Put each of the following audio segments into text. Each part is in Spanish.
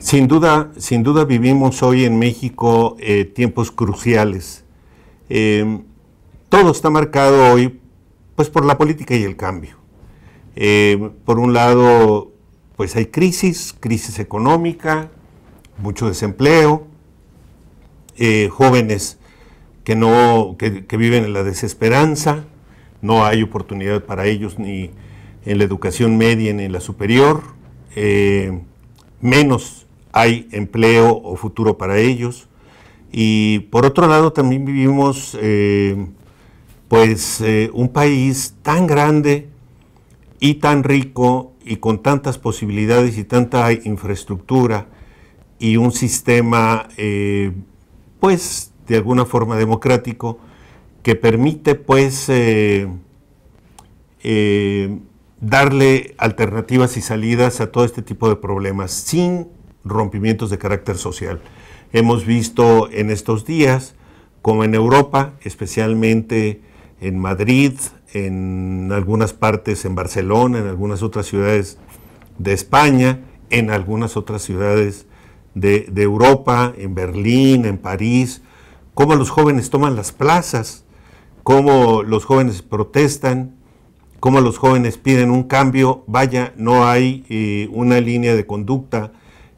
Sin duda vivimos hoy en México tiempos cruciales. Todo está marcado hoy pues por la política y el cambio. Por un lado, pues hay crisis económica, mucho desempleo, jóvenes que viven en la desesperanza, no hay oportunidad para ellos ni en la educación media ni en la superior, menos hay empleo o futuro para ellos. Y por otro lado también vivimos un país tan grande y tan rico y con tantas posibilidades y tanta infraestructura y un sistema pues de alguna forma democrático que permite pues darle alternativas y salidas a todo este tipo de problemas sin rompimientos de carácter social. Hemos visto en estos días como en Europa, especialmente en Madrid, en algunas partes en Barcelona, en algunas otras ciudades de España, en algunas otras ciudades de Europa, en Berlín, en París, cómo los jóvenes toman las plazas, cómo los jóvenes protestan, cómo los jóvenes piden un cambio. Vaya, no hay una línea de conducta,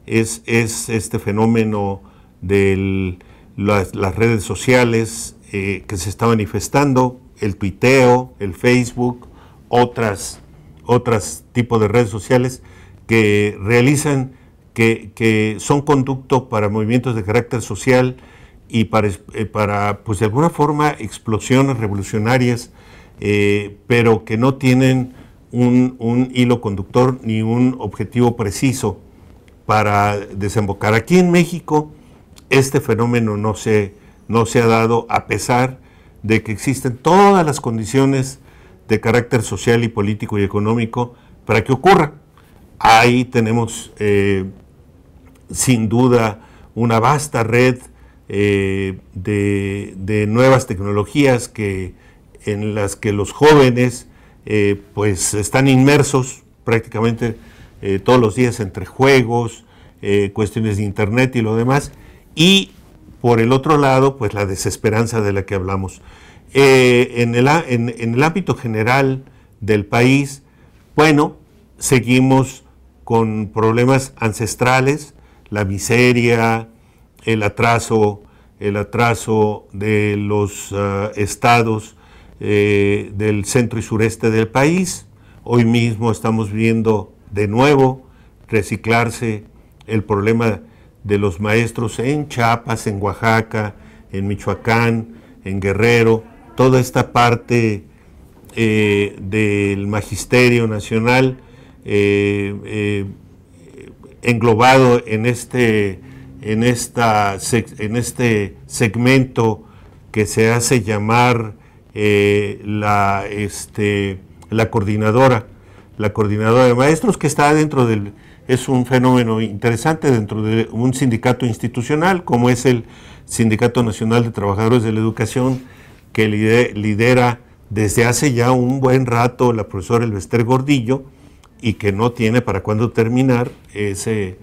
es este fenómeno de las redes sociales que se está manifestando, el tuiteo, el Facebook, otras tipos de redes sociales que realizan, que son conducto para movimientos de carácter social y para pues de alguna forma explosiones revolucionarias, pero que no tienen un hilo conductor ni un objetivo preciso para desembocar. Aquí en México este fenómeno no se ha dado, a pesar de que existen todas las condiciones de carácter social y político y económico para que ocurra. Ahí tenemos sin duda una vasta red de nuevas tecnologías en las que los jóvenes pues están inmersos prácticamente todos los días entre juegos, cuestiones de internet y lo demás, y por el otro lado pues la desesperanza de la que hablamos. En el ámbito general del país, bueno, seguimos con problemas ancestrales, la miseria, el atraso de los estados del centro y sureste del país. Hoy mismo estamos viendo de nuevo reciclarse el problema de los maestros en Chiapas, en Oaxaca, en Michoacán, en Guerrero, toda esta parte del magisterio nacional englobado en este segmento que se hace llamar la coordinadora de maestros, que está es un fenómeno interesante dentro de un sindicato institucional como es el Sindicato Nacional de Trabajadores de la Educación, que lidera desde hace ya un buen rato la profesora Elvester Gordillo, y que no tiene para cuándo terminar ese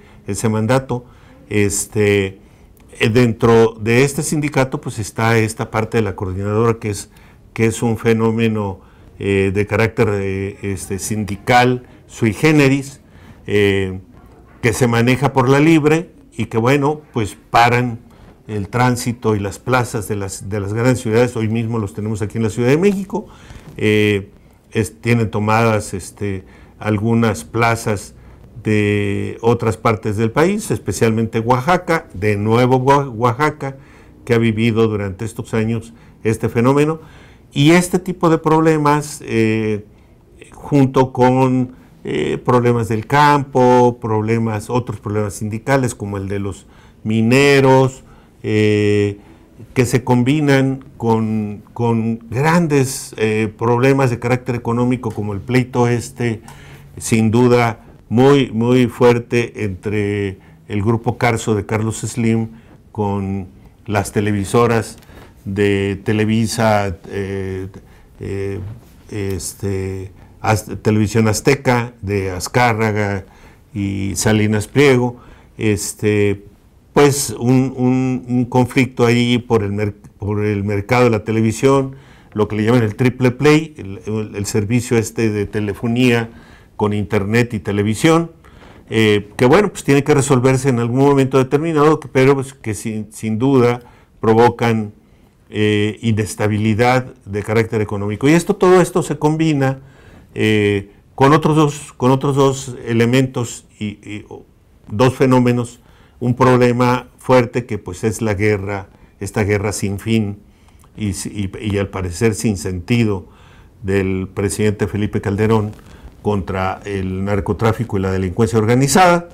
mandato. Dentro de este sindicato pues está esta parte de la coordinadora que es un fenómeno de carácter sindical sui generis, que se maneja por la libre y que bueno pues paran el tránsito y las plazas de las grandes ciudades. Hoy mismo los tenemos aquí en la Ciudad de México. Tienen tomadas algunas plazas de otras partes del país, especialmente Oaxaca, de nuevo Oaxaca, que ha vivido durante estos años este fenómeno. Y este tipo de problemas, junto con problemas del campo, otros problemas sindicales como el de los mineros, que se combinan con grandes problemas de carácter económico, como el pleito sin duda muy fuerte entre el grupo Carso de Carlos Slim con las televisoras de Televisa, Televisión Azteca, de Azcárraga y Salinas Pliego, pues un conflicto ahí por el mercado de la televisión, lo que le llaman el triple play, el servicio de telefonía con internet y televisión, que bueno, pues tiene que resolverse en algún momento determinado, pero pues que sin duda provocan inestabilidad de carácter económico. Y todo esto se combina con otros dos elementos y dos fenómenos, un problema fuerte que pues es la guerra, esta guerra sin fin y al parecer sin sentido del presidente Felipe Calderón contra el narcotráfico y la delincuencia organizada,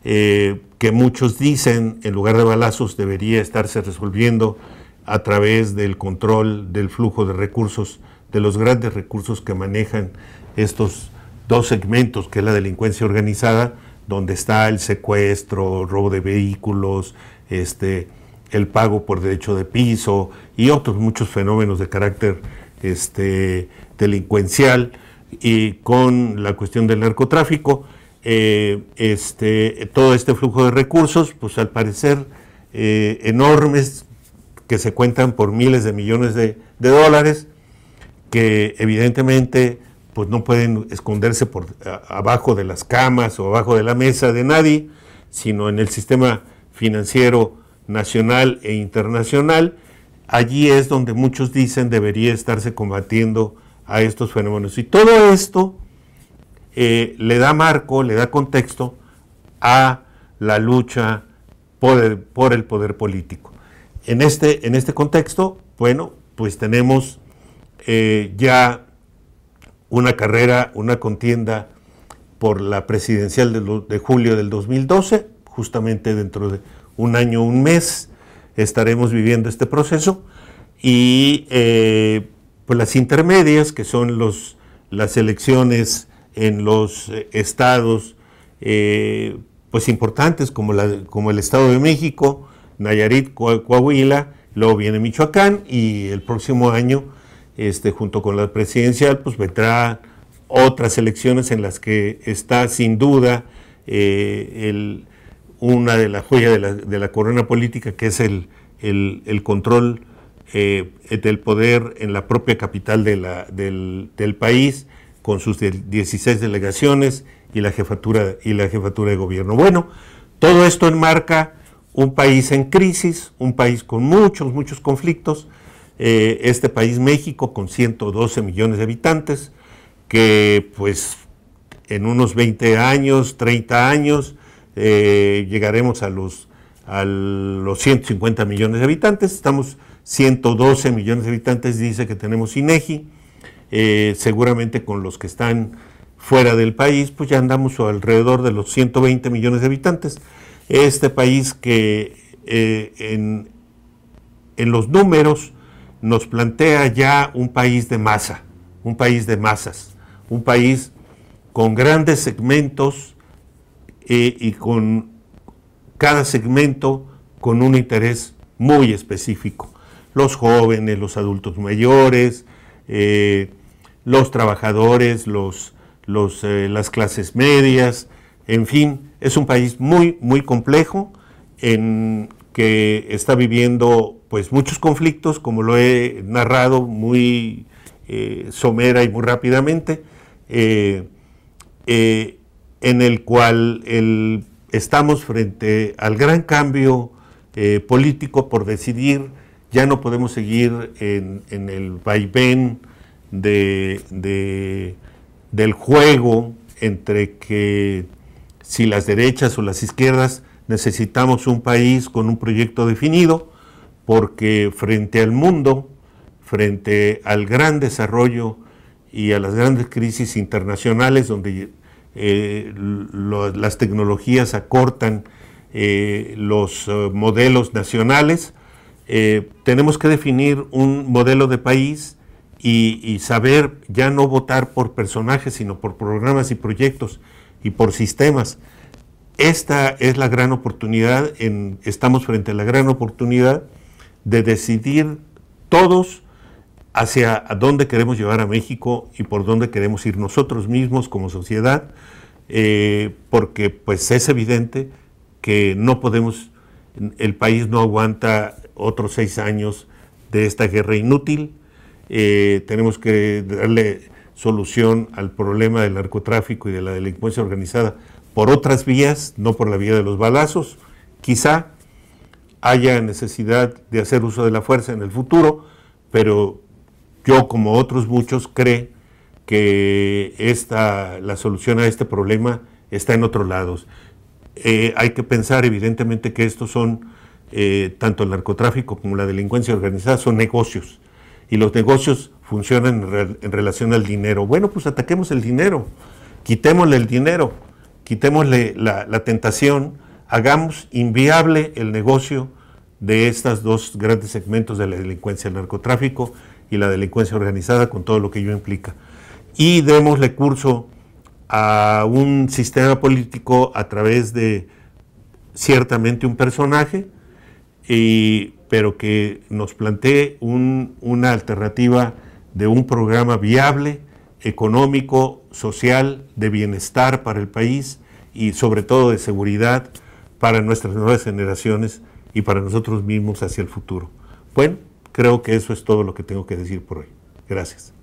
que muchos dicen en lugar de balazos debería estarse resolviendo a través del control del flujo de recursos, de los grandes recursos que manejan estos dos segmentos, que es la delincuencia organizada, donde está el secuestro, robo de vehículos, el pago por derecho de piso y otros muchos fenómenos de carácter delincuencial, y con la cuestión del narcotráfico, todo este flujo de recursos, pues al parecer enormes, que se cuentan por miles de millones de dólares, que evidentemente pues no pueden esconderse abajo de las camas o abajo de la mesa de nadie, sino en el sistema financiero nacional e internacional. Allí es donde muchos dicen debería estarse combatiendo a estos fenómenos. Y todo esto le da marco, le da contexto a la lucha por el poder político. En este contexto, bueno, pues tenemos ya una carrera, una contienda por la presidencial de julio del 2012, justamente dentro de un año, un mes, estaremos viviendo este proceso, y pues las intermedias, que son las elecciones en los estados pues importantes, como el Estado de México, Nayarit, Coahuila, luego viene Michoacán, y el próximo año, junto con la presidencial, pues vendrán otras elecciones en las que está sin duda una de las joyas de la corona política, que es el control del poder en la propia capital del país, con sus 16 delegaciones y la jefatura de gobierno. Bueno, todo esto enmarca un país en crisis, un país con muchos conflictos, este país México con 112 millones de habitantes, que pues en unos 20 años, 30 años, llegaremos a los 150 millones de habitantes. Estamos 112 millones de habitantes, dice que tenemos INEGI, seguramente con los que están fuera del país, pues ya andamos alrededor de los 120 millones de habitantes. Este país que en los números nos plantea ya un país de masa, un país de masas, un país con grandes segmentos y con cada segmento con un interés muy específico. Los jóvenes, los adultos mayores, los trabajadores, las clases medias, en fin, es un país muy complejo, en que está viviendo pues muchos conflictos, como lo he narrado muy somera y muy rápidamente, en el cual estamos frente al gran cambio político por decidir. Ya no podemos seguir en el vaivén del juego entre que si las derechas o las izquierdas. Necesitamos un país con un proyecto definido, porque frente al mundo, frente al gran desarrollo y a las grandes crisis internacionales, donde las tecnologías acortan los modelos nacionales, tenemos que definir un modelo de país y saber ya no votar por personajes, sino por programas y proyectos y por sistemas. Esta es la gran oportunidad, estamos frente a la gran oportunidad de decidir todos hacia a dónde queremos llevar a México y por dónde queremos ir nosotros mismos como sociedad, porque pues es evidente que no podemos, el país no aguanta otros 6 años de esta guerra inútil. Tenemos que darle solución al problema del narcotráfico y de la delincuencia organizada por otras vías, no por la vía de los balazos. Quizá haya necesidad de hacer uso de la fuerza en el futuro, pero yo, como otros muchos, creo que la solución a este problema está en otros lados. Hay que pensar, evidentemente, que estos son, tanto el narcotráfico como la delincuencia organizada, son negocios. Y los negocios funcionan en relación al dinero. Bueno, pues ataquemos el dinero, quitémosle el dinero, quitémosle la tentación, hagamos inviable el negocio de estos dos grandes segmentos de la delincuencia, el narcotráfico y la delincuencia organizada, con todo lo que ello implica. Y démosle curso a un sistema político a través de ciertamente un personaje, pero que nos plantee una alternativa de un programa viable, económico, social, de bienestar para el país y sobre todo de seguridad para nuestras nuevas generaciones y para nosotros mismos hacia el futuro. Bueno, creo que eso es todo lo que tengo que decir por hoy. Gracias.